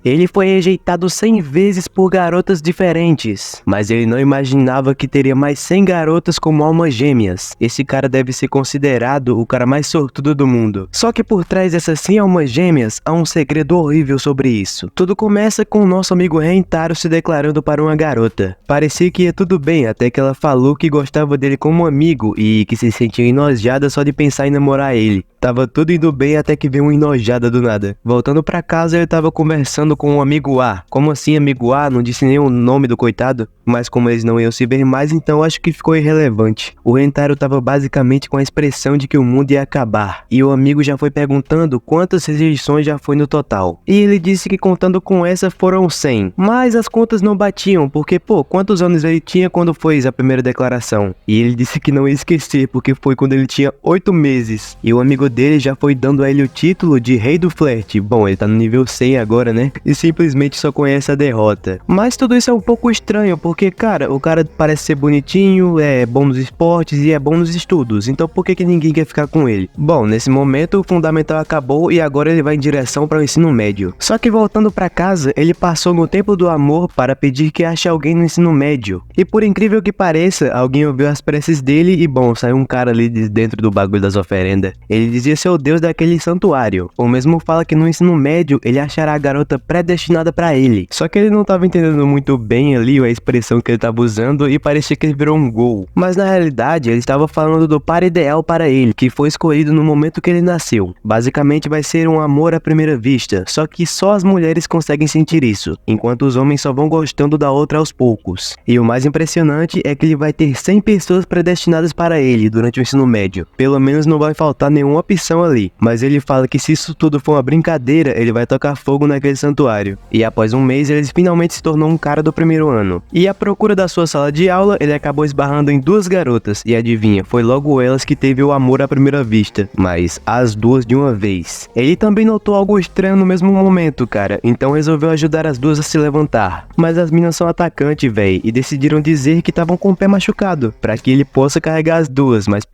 Ele foi rejeitado 100 vezes por garotas diferentes, mas ele não imaginava que teria mais 100 garotas como almas gêmeas. Esse cara deve ser considerado o cara mais sortudo do mundo. Só que por trás dessas 100 almas gêmeas há um segredo horrível sobre isso. Tudo começa com o nosso amigo Rentaro se declarando para uma garota. Parecia que ia tudo bem até que ela falou que gostava dele como amigo e que se sentia enojada só de pensar em namorar ele. Tava tudo indo bem até que veio uma enojada do nada. Voltando pra casa, ele tava conversando com um amigo A. Como assim amigo A? Não disse nem o nome do coitado. Mas como eles não iam se ver mais, então acho que ficou irrelevante. O Rentaro tava basicamente com a expressão de que o mundo ia acabar. E o amigo já foi perguntando quantas rejeições já foi no total. E ele disse que contando com essa foram 100. Mas as contas não batiam, porque quantos anos ele tinha quando fez a primeira declaração? E ele disse que não ia esquecer, porque foi quando ele tinha 8 meses. E o amigo dele já foi dando a ele o título de Rei do Flerte. Bom, ele tá no nível 100 agora, né? E simplesmente só conhece a derrota. Mas tudo isso é um pouco estranho, porque, cara, o cara parece ser bonitinho, é bom nos esportes e é bom nos estudos. Então por que ninguém quer ficar com ele? Bom, nesse momento o fundamental acabou e agora ele vai em direção para o ensino médio. Só que voltando para casa, ele passou no Templo do Amor para pedir que ache alguém no ensino médio. E por incrível que pareça, alguém ouviu as preces dele e bom, saiu um cara ali de dentro do bagulho das oferendas. Ele dizia ser o deus daquele santuário. O mesmo fala que no ensino médio ele achará a garota predestinada para ele. Só que ele não tava entendendo muito bem ali a expressão que ele tava usando e parecia que ele virou um gol. Mas na realidade ele estava falando do par ideal para ele, que foi escolhido no momento que ele nasceu. Basicamente vai ser um amor à primeira vista, só que só as mulheres conseguem sentir isso, enquanto os homens só vão gostando da outra aos poucos. E o mais impressionante é que ele vai ter 100 pessoas predestinadas para ele durante o ensino médio. Pelo menos não vai faltar nenhuma opção ali, mas ele fala que se isso tudo for uma brincadeira, ele vai tocar fogo naquele santuário. E após um mês, ele finalmente se tornou um cara do primeiro ano. E à procura da sua sala de aula, ele acabou esbarrando em duas garotas, e adivinha, foi logo elas que teve o amor à primeira vista, mas as duas de uma vez. Ele também notou algo estranho no mesmo momento, cara, então resolveu ajudar as duas a se levantar. Mas as minas são atacantes, véi, e decidiram dizer que estavam com o pé machucado, pra que ele possa carregar as duas, mas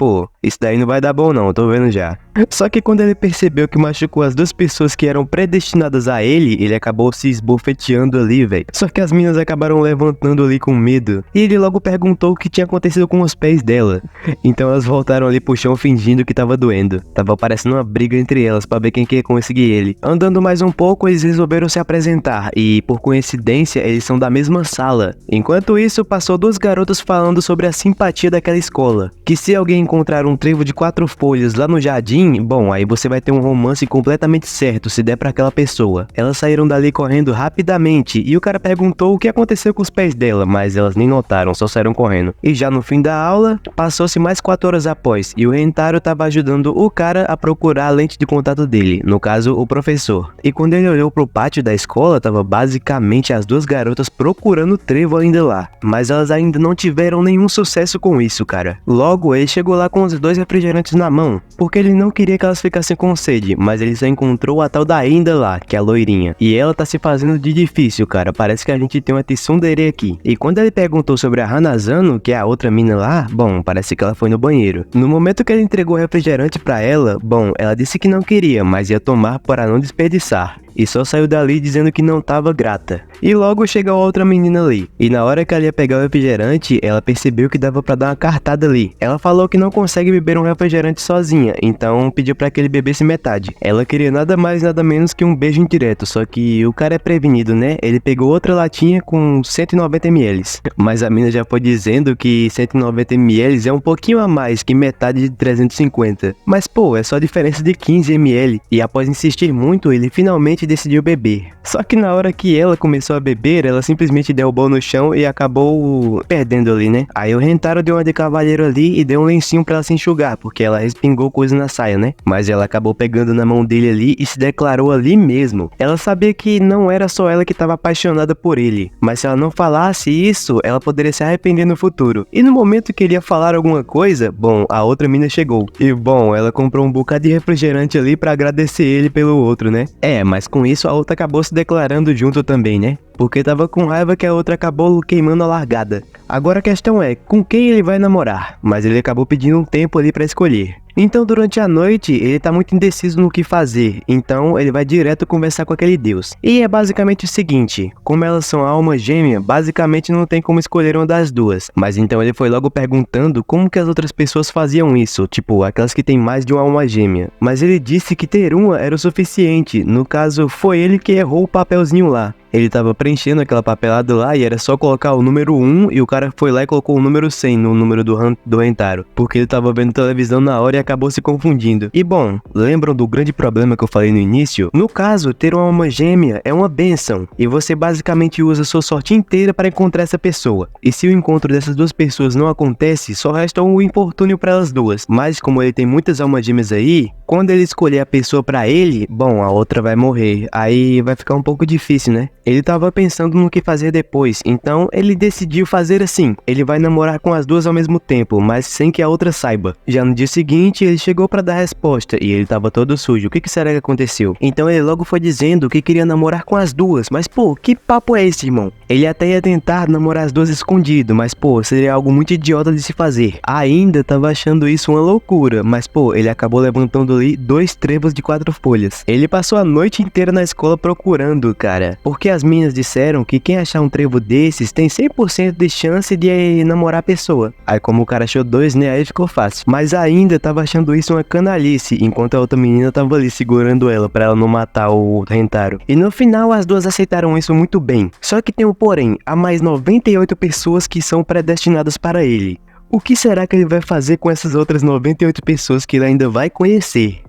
isso daí não vai dar bom não, tô vendo já. Só que quando ele percebeu que machucou as duas pessoas que eram predestinadas a ele, ele acabou se esbofeteando ali, velho. Só que as minas acabaram levantando ali com medo. E ele logo perguntou o que tinha acontecido com os pés dela. Então elas voltaram ali pro chão fingindo que tava doendo. Tava parecendo uma briga entre elas pra ver quem que ia conseguir ele. Andando mais um pouco, eles resolveram se apresentar. E por coincidência, eles são da mesma sala. Enquanto isso, passou duas garotas falando sobre a simpatia daquela escola. Que se alguém encontrar um trevo de 4 folhas lá no jardim, bom, aí você vai ter um romance completamente certo se der pra aquela pessoa. Elas saíram dali correndo rapidamente e o cara perguntou o que aconteceu com os pés dela, mas elas nem notaram, só saíram correndo. E já no fim da aula, passou-se mais 4 horas após e o Rentaro tava ajudando o cara a procurar a lente de contato dele, no caso, o professor. E quando ele olhou pro pátio da escola, tava basicamente as duas garotas procurando o trevo ainda lá. Mas elas ainda não tiveram nenhum sucesso com isso, cara. Logo, ele chegou lá com os 2 refrigerantes na mão, porque ele não queria que elas ficassem com sede, mas ele só encontrou a tal da Ainda lá, que é a loirinha. E ela tá se fazendo de difícil, cara, parece que a gente tem uma tsundere aqui. E quando ele perguntou sobre a Hanazano, que é a outra mina lá, bom, parece que ela foi no banheiro. No momento que ele entregou o refrigerante pra ela, bom, ela disse que não queria, mas ia tomar para não desperdiçar. E só saiu dali dizendo que não tava grata. E logo chega a outra menina ali. E na hora que ela ia pegar o refrigerante, ela percebeu que dava pra dar uma cartada ali. Ela falou que não consegue beber um refrigerante sozinha, então pediu pra que ele bebesse metade. Ela queria nada mais nada menos que um beijo indireto, só que o cara é prevenido, né? Ele pegou outra latinha com 190 ml. Mas a mina já foi dizendo que 190 ml é um pouquinho a mais que metade de 350. Mas é só diferença de 15 ml. E após insistir muito, ele finalmente decidiu beber. Só que na hora que ela começou a beber, ela simplesmente derrubou no chão e acabou perdendo ali, né? Aí o Rentaro deu uma de cavalheiro ali e deu um lencinho pra ela se enxugar, porque ela respingou coisa na saia, né? Mas ela acabou pegando na mão dele ali e se declarou ali mesmo. Ela sabia que não era só ela que estava apaixonada por ele, mas se ela não falasse isso, ela poderia se arrepender no futuro. E no momento que ele ia falar alguma coisa, bom, a outra mina chegou. E bom, ela comprou um bocado de refrigerante ali pra agradecer ele pelo outro, né? Mas com isso a outra acabou se declarando junto também, né? porque tava com raiva que a outra acabou queimando a largada. Agora a questão é, com quem ele vai namorar? Mas ele acabou pedindo um tempo ali pra escolher. Então durante a noite ele tá muito indeciso no que fazer, então ele vai direto conversar com aquele deus. E é basicamente o seguinte, como elas são alma gêmea, basicamente não tem como escolher uma das duas. Mas então ele foi logo perguntando como que as outras pessoas faziam isso, tipo aquelas que tem mais de uma alma gêmea. Mas ele disse que ter uma era o suficiente, no caso foi ele que errou o papelzinho lá. Ele tava preenchendo aquela papelada lá e era só colocar o número 1 e o cara foi lá e colocou o número 100 no número do Rentaro, porque ele tava vendo televisão na hora e acabou se confundindo. E bom, lembram do grande problema que eu falei no início? No caso, ter uma alma gêmea é uma bênção e você basicamente usa sua sorte inteira para encontrar essa pessoa. E se o encontro dessas duas pessoas não acontece, só resta um infortúnio para elas duas. Mas como ele tem muitas almas gêmeas aí, quando ele escolher a pessoa para ele, bom, a outra vai morrer. Aí vai ficar um pouco difícil, né? Ele tava pensando no que fazer depois, então ele decidiu fazer assim. Ele vai namorar com as duas ao mesmo tempo, mas sem que a outra saiba. Já no dia seguinte, ele chegou pra dar a resposta e ele tava todo sujo. O que será que aconteceu? Então ele logo foi dizendo que queria namorar com as duas, mas pô, que papo é esse, irmão? Ele até ia tentar namorar as duas escondido, mas pô, seria algo muito idiota de se fazer. Ainda tava achando isso uma loucura, mas pô, ele acabou levantando ali 2 trevos de 4 folhas. Ele passou a noite inteira na escola procurando, cara, porque as meninas disseram que quem achar um trevo desses tem 100% de chance de namorar a pessoa. Aí como o cara achou 2, né, aí ficou fácil. Mas ainda tava achando isso uma canalice, enquanto a outra menina tava ali segurando ela pra ela não matar o Rentaro. E no final as duas aceitaram isso muito bem. Só que tem um porém, há mais 98 pessoas que são predestinadas para ele. O que será que ele vai fazer com essas outras 98 pessoas que ele ainda vai conhecer?